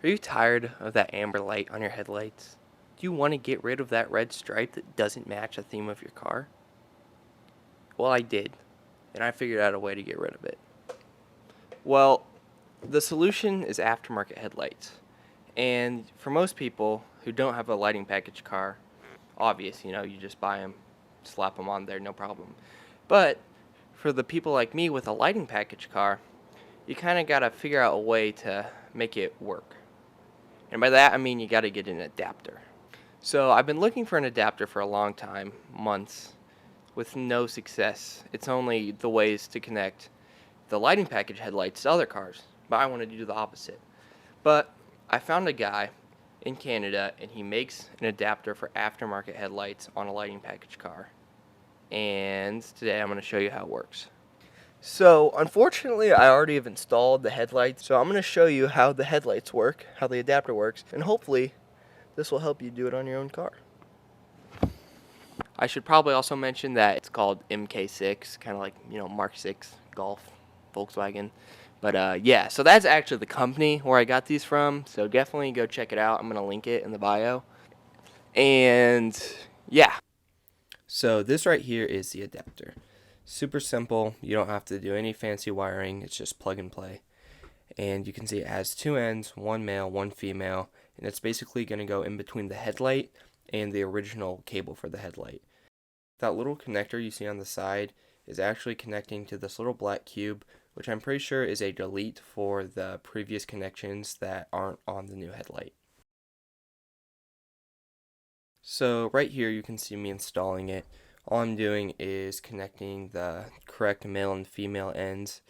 Are you tired of that amber light on your headlights? Do you want to get rid of that red stripe that doesn't match the theme of your car? Well, I did, and I figured out a way to get rid of it. Well, the solution is aftermarket headlights. And for most people who don't have a lighting package car, obvious, you just buy them, slap them on there, no problem. But for the people like me with a lighting package car, you kind of got to figure out a way to make it work. And by that, I mean you got to get an adapter. So I've been looking for an adapter for a long time, months, with no success. It's only the ways to connect the lighting package headlights to other cars, but I wanted to do the opposite. But I found a guy in Canada, and he makes an adapter for aftermarket headlights on a lighting package car. And today I'm going to show you how it works. So unfortunately, I already have installed the headlights, so I'm going to show you how the headlights work, how the adapter works, and hopefully this will help you do it on your own car. I should probably also mention that it's called MK6, kind of like, Mark 6 Golf, Volkswagen. But yeah, so that's actually the company where I got these from, so definitely go check it out. I'm going to link it in the bio. And yeah. So this right here is the adapter. Super simple. You don't have to do any fancy wiring. It's just plug and play. And you can see it has two ends, one male, one female, and it's basically going to go in between the headlight and the original cable for the headlight. That little connector you see on the side is actually connecting to this little black cube, which I'm pretty sure is a delete for the previous connections that aren't on the new headlight. So right here you can see me installing it. All I'm doing is connecting the correct male and female ends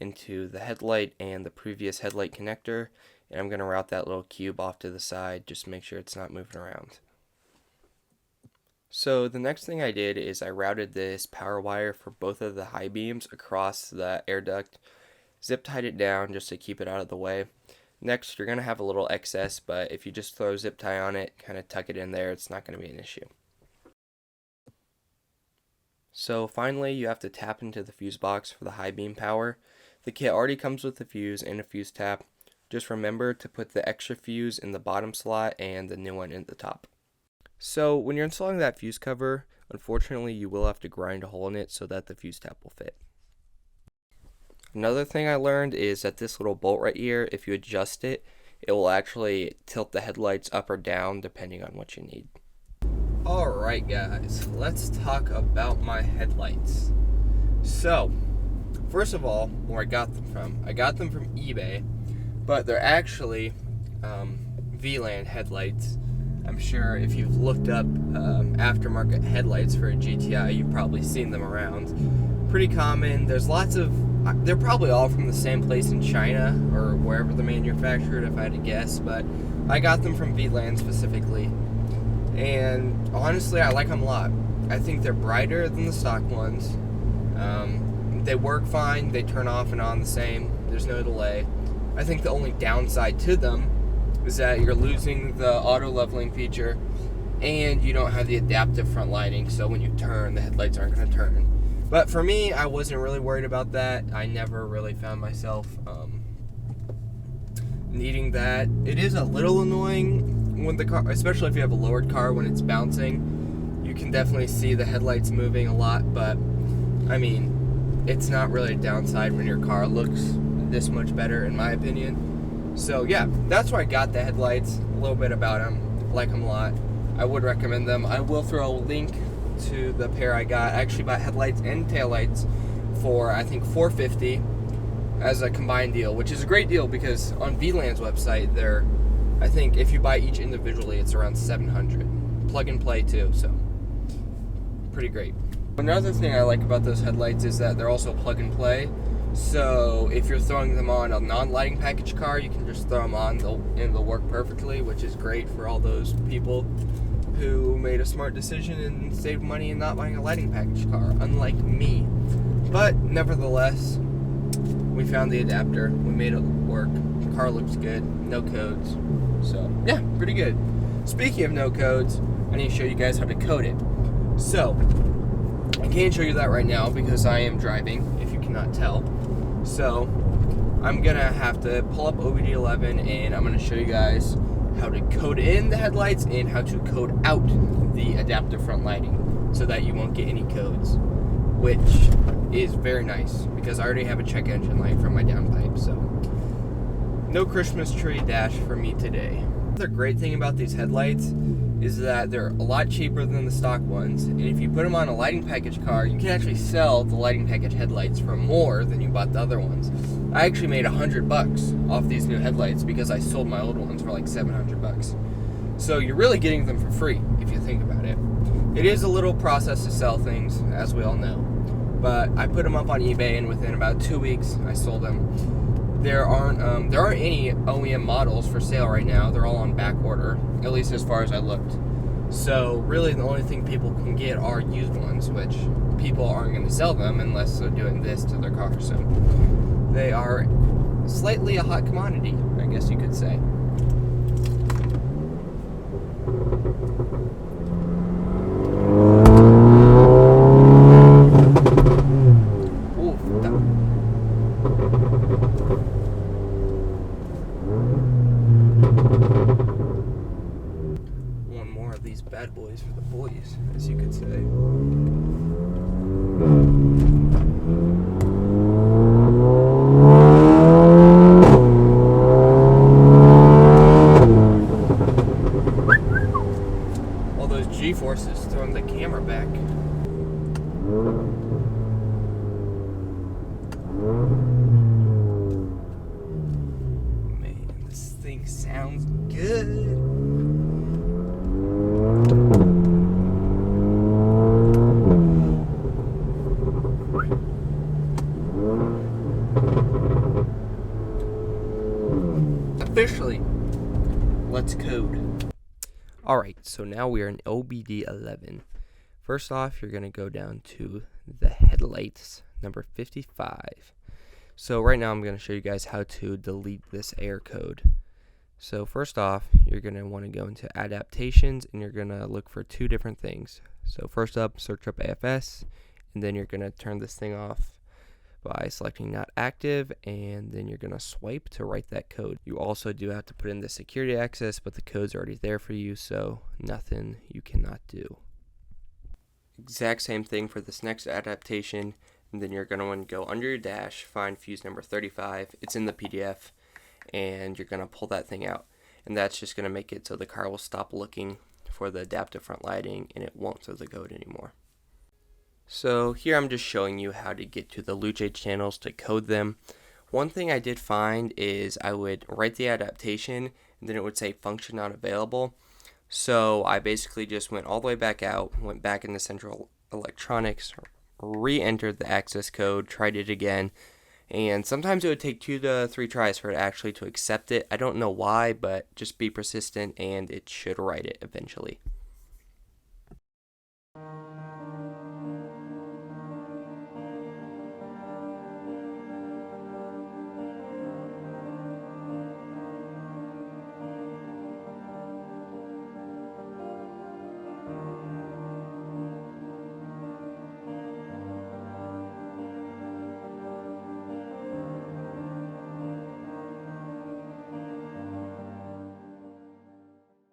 into the headlight and the previous headlight connector, and I'm going to route that little cube off to the side just to make sure it's not moving around. So the next thing I did is I routed this power wire for both of the high beams across the air duct, zip tied it down just to keep it out of the way. Next, you're going to have a little excess, but if you just throw a zip tie on it, kind of tuck it in there, it's not going to be an issue. So finally, you have to tap into the fuse box for the high beam power. The kit already comes with a fuse and a fuse tap. Just remember to put the extra fuse in the bottom slot and the new one in the top. So when you're installing that fuse cover, unfortunately you will have to grind a hole in it so that the fuse tap will fit. Another thing I learned is that this little bolt right here, if you adjust it, it will actually tilt the headlights up or down depending on what you need. Alright guys, let's talk about my headlights. So, first of all, where I got them from eBay, but they're actually VLAN headlights. I'm sure if you've looked up aftermarket headlights for a GTI, you've probably seen them around. Pretty common. There's lots of, they're probably all from the same place in China or wherever they're manufactured, if I had to guess, but I got them from VLAN specifically. And honestly, I like them a lot. I think they're brighter than the stock ones. They work fine. They turn off and on the same. There's no delay. I think the only downside to them is that you're losing the auto leveling feature and you don't have the adaptive front lighting, so when you turn, the headlights aren't going to turn. But for me, I wasn't really worried about that. I never really found myself needing that. It is a little annoying when the car, especially if you have a lowered car, when it's bouncing, you can definitely see the headlights moving a lot, but I mean, it's not really a downside when your car looks this much better, in my opinion. So yeah, that's why I got the headlights. A little bit about them, like them a lot. I would recommend them. I will throw a link to the pair I got. I actually bought headlights and taillights for I think $450 as a combined deal, which is a great deal because on VLAN's website, they're, I think if you buy each individually, it's around $700. Plug and play too, so pretty great. Another thing I like about those headlights is that they're also plug and play. So if you're throwing them on a non-lighting package car, you can just throw them on and they'll work perfectly, which is great for all those people who made a smart decision and saved money in not buying a lighting package car, unlike me. But nevertheless, we found the adapter, we made it work, the car looks good, no codes, so yeah, pretty good. Speaking of no codes, I need to show you guys how to code it. So, I can't show you that right now because I am driving, if you cannot tell. So, I'm gonna have to pull up OBD11 and I'm gonna show you guys how to code in the headlights and how to code out the adaptive front lighting so that you won't get any codes, which is very nice because I already have a check engine light from my downpipe, so no Christmas tree dash for me today. The great thing about these headlights is that they're a lot cheaper than the stock ones, and if you put them on a lighting package car, you can actually sell the lighting package headlights for more than you bought the other ones. I actually made $100 off these new headlights because I sold my old ones for like $700. So you're really getting them for free if you think about it. It is a little process to sell things, as we all know, but I put them up on eBay, and within about 2 weeks I sold them. There aren't any OEM models for sale right now. They're all on back order, at least as far as I looked. So really the only thing people can get are used ones, which people aren't going to sell them unless they're doing this to their car. So they are slightly a hot commodity, I guess you could say. One more of these bad boys for the boys, as you could say. All those G-forces throwing the camera back. Man, this thing sounds good. Officially, let's code. Alright, so now we are in OBD11. First off, you're going to go down to the headlights, number 55. So right now I'm going to show you guys how to delete this error code. So first off, you're going to want to go into adaptations, and you're going to look for two different things. So first up, search up AFS, and then you're going to turn this thing off by selecting not active, and then you're going to swipe to write that code. You also do have to put in the security access, but the code's already there for you, so nothing you cannot do. Exact same thing for this next adaptation, and then you're going to want to go under your dash, find fuse number 35. It's in the PDF, and you're going to pull that thing out, and that's just going to make it so the car will stop looking for the adaptive front lighting, and it won't throw the code anymore. So here I'm just showing you how to get to the Luce channels to code them. One thing I did find is I would write the adaptation, and then it would say function not available. So I basically just went all the way back out, went back into Central Electronics, re-entered the access code, tried it again, and sometimes it would take 2 to 3 tries for it actually to accept it. I don't know why, but just be persistent and it should write it eventually.